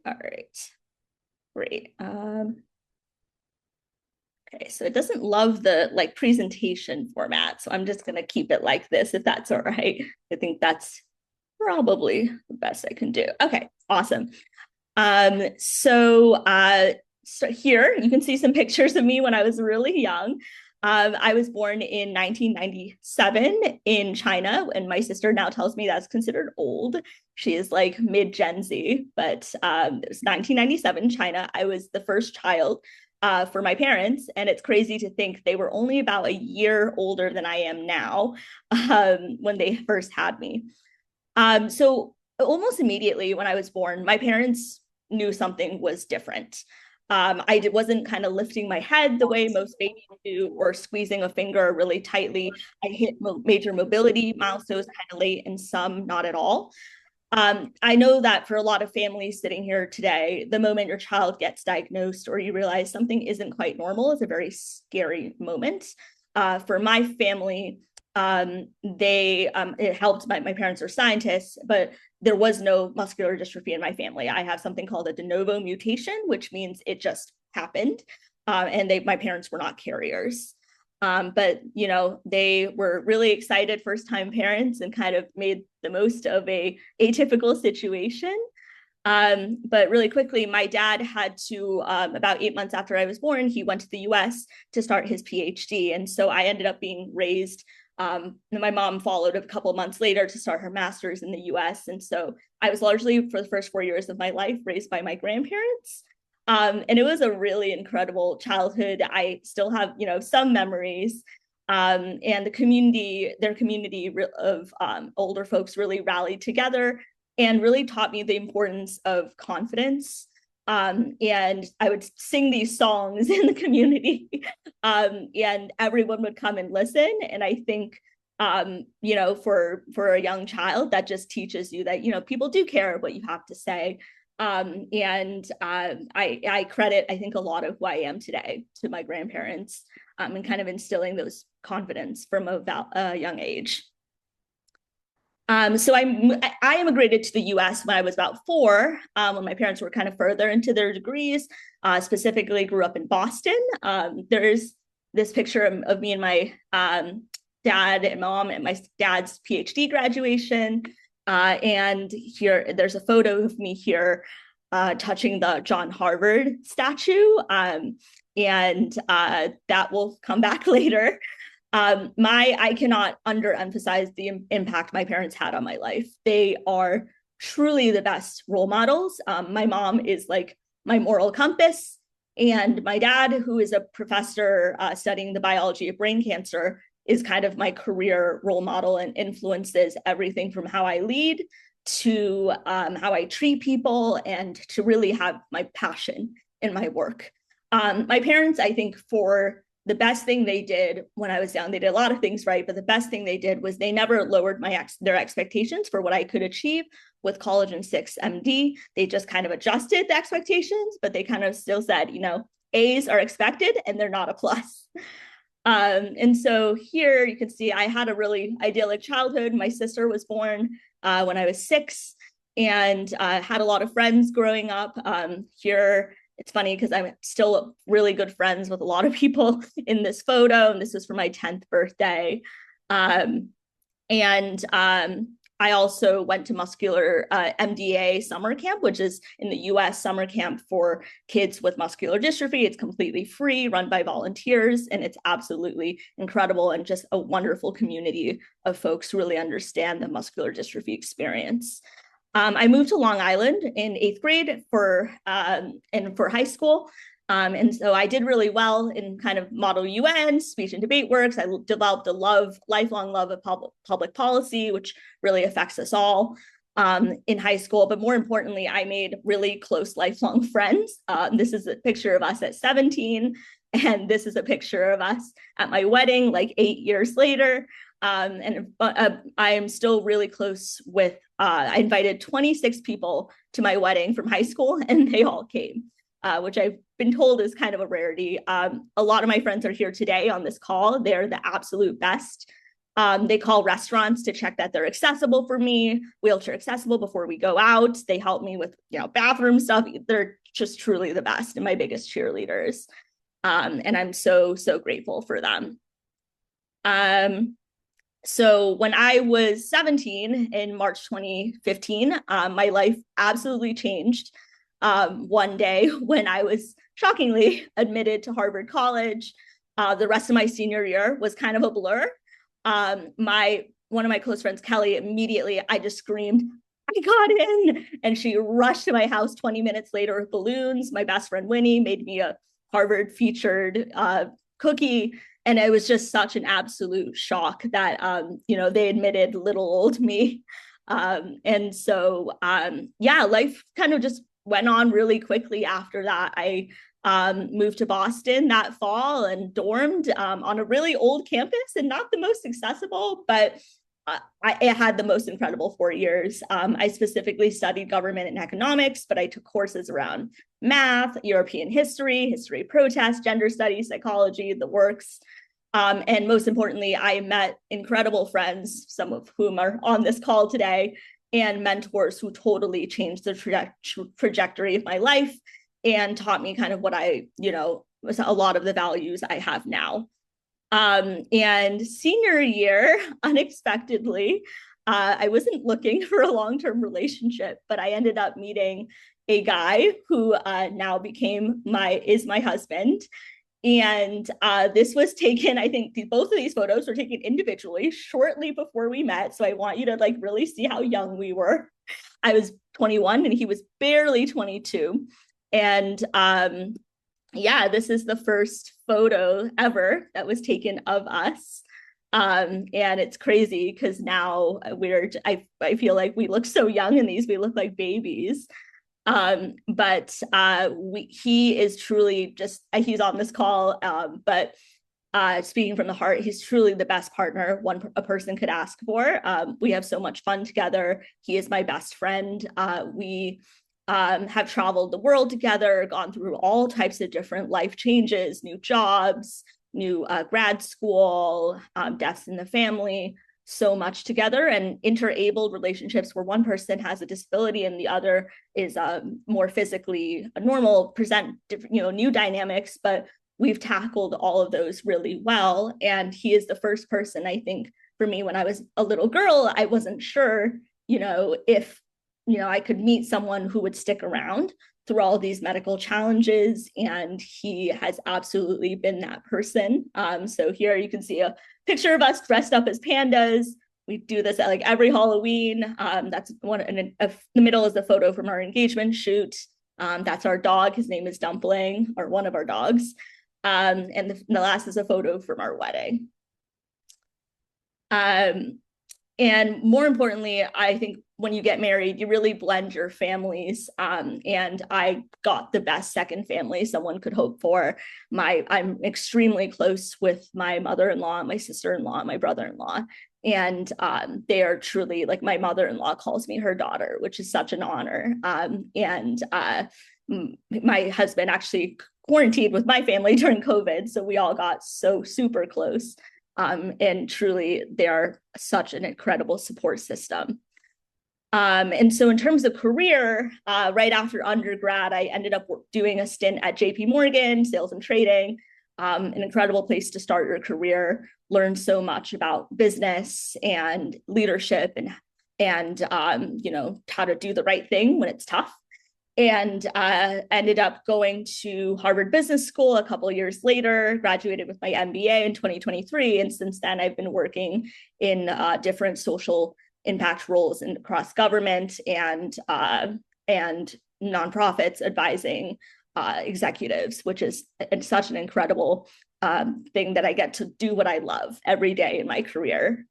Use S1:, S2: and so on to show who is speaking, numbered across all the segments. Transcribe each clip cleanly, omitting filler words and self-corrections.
S1: All right, great. Okay, so it doesn't love the like presentation format, so I'm just gonna keep it like this if that's all right. I think that's probably the best I can do. Okay, awesome. So here you can see some pictures of me when I was really young. I was born in 1997 in China, and my sister now tells me that's considered old. She is like mid Gen Z, but it was 1997 China. I was the first child for my parents, and it's crazy to think they were only about a year older than I am now when they first had me. So almost immediately when I was born, my parents knew something was different. Wasn't kind of lifting my head the way most babies do or squeezing a finger really tightly. I hit major mobility milestones kind of late and some not at all. I know that for a lot of families sitting here today, the moment your child gets diagnosed or you realize something isn't quite normal is a very scary moment. For my family, it helped. My parents are scientists, but there was no muscular dystrophy in my family. I have something called a de novo mutation, which means it just happened, and my parents were not carriers. But you know, they were really excited first time parents and kind of made the most of a atypical situation. But really quickly, my dad had to, about 8 months after I was born, he went to the US to start his PhD. And so I ended up being raised. And my mom followed a couple of months later to start her master's in the US. And so I was largely, for the first 4 years of my life, raised by my grandparents. And it was a really incredible childhood. I still have, you know, some memories. And their community of older folks really rallied together and really taught me the importance of confidence. And I would sing these songs in the community, and everyone would come and listen. And I think, you know, for a young child, that just teaches you that, you know, people do care what you have to say. I credit, I think, a lot of who I am today to my grandparents, and kind of instilling those confidence from a young age. So I immigrated to the US when I was about 4, when my parents were kind of further into their degrees, specifically grew up in Boston. There's this picture of me and my dad and mom at my dad's PhD graduation. And here, there's a photo of me here touching the John Harvard statue. And that will come back later. I cannot underemphasize the impact my parents had on my life. They are truly the best role models. My mom is like my moral compass, and my dad, who is a professor studying the biology of brain cancer, is kind of my career role model and influences everything from how I lead to how I treat people and to really have my passion in my work. My parents, I think, for the best thing they did when I was young, they did a lot of things right, but the best thing they did was they never lowered their expectations for what I could achieve with collagen 6 MD. They just kind of adjusted the expectations, but they kind of still said, you know, A's are expected and they're not a plus. And so here you can see I had a really idyllic childhood. My sister was born when I was 6, and had a lot of friends growing up. Here, it's funny because I'm still really good friends with a lot of people in this photo, and this was for my 10th birthday. And I also went to Muscular MDA summer camp, which is in the US summer camp for kids with muscular dystrophy. It's completely free, run by volunteers, and it's absolutely incredible and just a wonderful community of folks who really understand the muscular dystrophy experience. I moved to Long Island in 8th grade for high school. And so I did really well in kind of Model UN, speech and debate works. I developed a lifelong love of public policy, which really affects us all in high school. But more importantly, I made really close lifelong friends. This is a picture of us at 17, and this is a picture of us at my wedding, like 8 years later. I am still really close with, I invited 26 people to my wedding from high school, and they all came, which I've been told is kind of a rarity. A lot of my friends are here today on this call. They're the absolute best. They call restaurants to check that they're accessible for me, wheelchair accessible before we go out. They help me with, bathroom stuff. They're just truly the best and my biggest cheerleaders. And I'm so, so grateful for them. So when I was 17 in March 2015, my life absolutely changed one day when I was shockingly admitted to Harvard College. The rest of my senior year was kind of a blur. One of my close friends, Kelly, immediately, I just screamed, I got in. And she rushed to my house 20 minutes later with balloons. My best friend, Winnie, made me a Harvard featured cookie. And it was just such an absolute shock that, they admitted little old me. And so, life kind of just went on really quickly after that. I moved to Boston that fall and dormed on a really old campus and not the most accessible, but it had the most incredible 4 years. I specifically studied government and economics, but I took courses around math, European history, history of protest, gender studies, psychology, the works. And most importantly, I met incredible friends, some of whom are on this call today, and mentors who totally changed the trajectory of my life and taught me kind of what was a lot of the values I have now. And senior year, unexpectedly, I wasn't looking for a long-term relationship, but I ended up meeting a guy who now is my husband. And this was taken, I think both of these photos were taken individually shortly before we met. So I want you to really see how young we were. I was 21 and he was barely 22. And this is the first photo ever that was taken of us. And it's crazy because now I feel like we look so young in these, we look like babies. But he is truly he's on this call, but speaking from the heart, he's truly the best partner a person could ask for. We have so much fun together. He is my best friend. We have traveled the world together, gone through all types of different life changes, new jobs, new grad school, deaths in the family, so much together, and interabled relationships where one person has a disability and the other is more physically normal, present different, new dynamics, but we've tackled all of those really well. And he is the first person, I think, for me, when I was a little girl, I wasn't sure, if, I could meet someone who would stick around through all these medical challenges. And he has absolutely been that person. So here you can see a picture of us dressed up as pandas. We do this at every Halloween. That's one, and the middle is a photo from our engagement shoot. That's our dog. His name is Dumpling, or one of our dogs. And the last is a photo from our wedding. And more importantly, I think when you get married, you really blend your families. And I got the best second family someone could hope for. I'm extremely close with my mother-in-law, my sister-in-law, my brother-in-law. And they are truly, my mother-in-law calls me her daughter, which is such an honor. And my husband actually quarantined with my family during COVID. So we all got so super close. And truly, they are such an incredible support system. And so in terms of career, right after undergrad, I ended up doing a stint at JP Morgan, sales and trading, an incredible place to start your career, learn so much about business and leadership and how to do the right thing when it's tough. And ended up going to Harvard Business School a couple of years later, graduated with my MBA in 2023. And since then, I've been working in different social impact roles across government and nonprofits, advising executives, which is such an incredible thing that I get to do what I love every day in my career.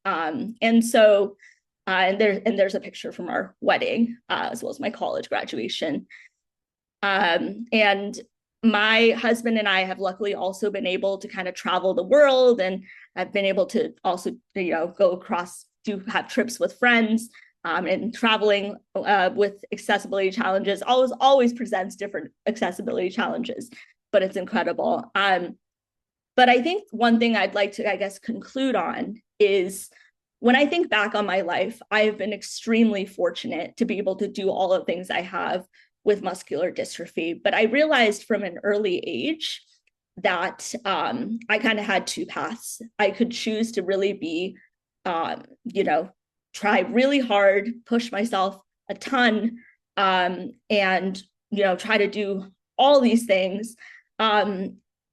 S1: And there's a picture from our wedding, as well as my college graduation. And my husband and I have luckily also been able to kind of travel the world, and I've been able to also, go across, have trips with friends, and traveling with accessibility challenges always presents different accessibility challenges, but it's incredible. But I think one thing I'd like to, I guess, conclude on is when I think back on my life, I've been extremely fortunate to be able to do all the things I have with muscular dystrophy. But I realized from an early age that I kind of had two paths. I could choose to really be, you know, try really hard, push myself a ton, and, you know, try to do all these things.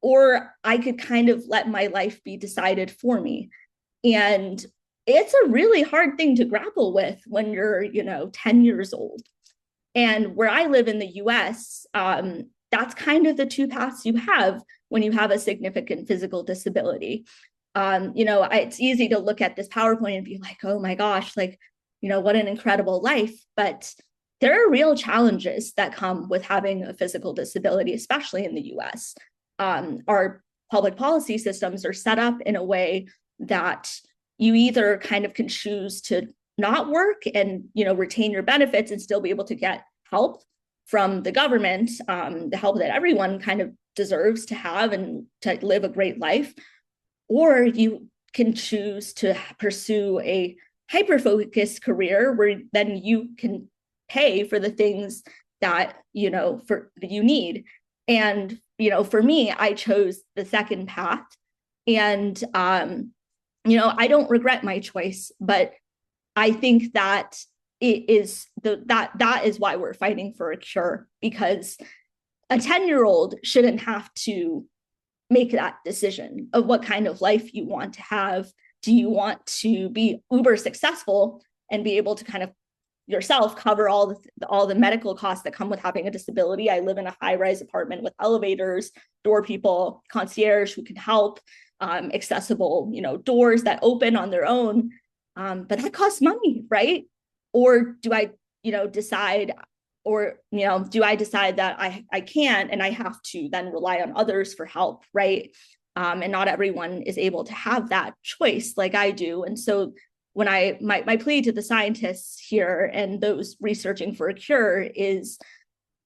S1: Or I could kind of let my life be decided for me. And it's a really hard thing to grapple with when you're, you know, 10 years old. And where I live in the US, that's kind of the two paths you have when you have a significant physical disability. You know, it's easy to look at this PowerPoint and be like, oh my gosh, like, you know, what an incredible life. But there are real challenges that come with having a physical disability, especially in the US. Our public policy systems are set up in a way that you either kind of can choose to not work and, you know, retain your benefits and still be able to get help from the government, the help that everyone kind of deserves to have and to live a great life, or you can choose to pursue a hyper-focused career where then you can pay for the things that, you know, that you need. And, you know, for me, I chose the second path. And, you know, I don't regret my choice, but I think that it is that is why we're fighting for a cure, because a 10-year-old shouldn't have to make that decision of what kind of life you want to have. Do you want to be uber successful and be able to kind of yourself cover all the medical costs that come with having a disability? I live in a high-rise apartment with elevators, door people, concierge who can help, accessible, you know, doors that open on their own. But that costs money, right? Or do I, you know, decide, or, you know, do I decide that I can't and I have to then rely on others for help, right? And not everyone is able to have that choice like I do. And so when my plea to the scientists here and those researching for a cure is,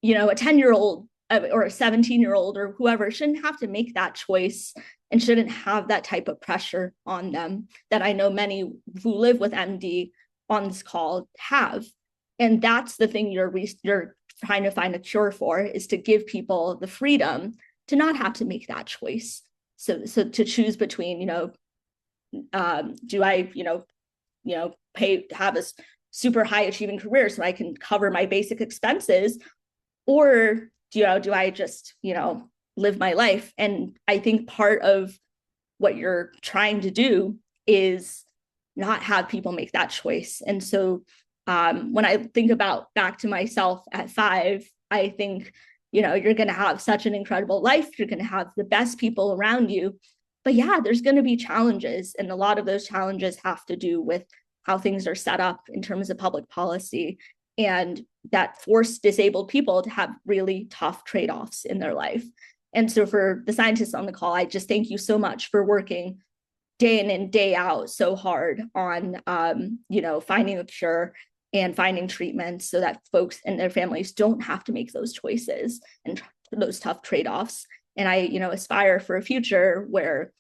S1: you know, a 10-year-old or a 17-year-old or whoever shouldn't have to make that choice and shouldn't have that type of pressure on them that I know many who live with MD on this call have. And that's the thing you're trying to find a cure for, is to give people the freedom to not have to make that choice. So to choose between, you know, do I, have a super high achieving career so I can cover my basic expenses, or do I just, you know, live my life? And I think part of what you're trying to do is not have people make that choice. And so when I think about back to myself at 5, I think, you know, you're going to have such an incredible life. You're going to have the best people around you. But yeah, there's going to be challenges. And a lot of those challenges have to do with how things are set up in terms of public policy, and that force disabled people to have really tough trade-offs in their life. And so for the scientists on the call, I just thank you so much for working day in and day out so hard on, finding a cure and finding treatments so that folks and their families don't have to make those choices and those tough trade-offs. And I, aspire for a future where,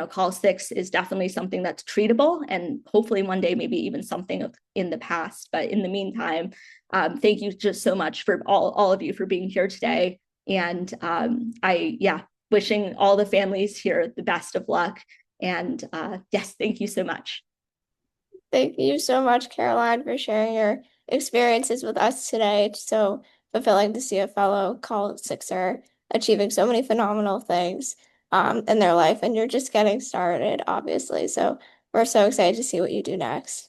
S1: call 6 is definitely something that's treatable, and hopefully one day maybe even something in the past. But in the meantime, thank you just so much for all of you for being here today. And wishing all the families here the best of luck. And yes, thank you so much.
S2: Thank you so much, Caroline, for sharing your experiences with us today. It's so fulfilling to see a fellow Call Sixer achieving so many phenomenal things in their life, and you're just getting started, obviously. So we're so excited to see what you do next.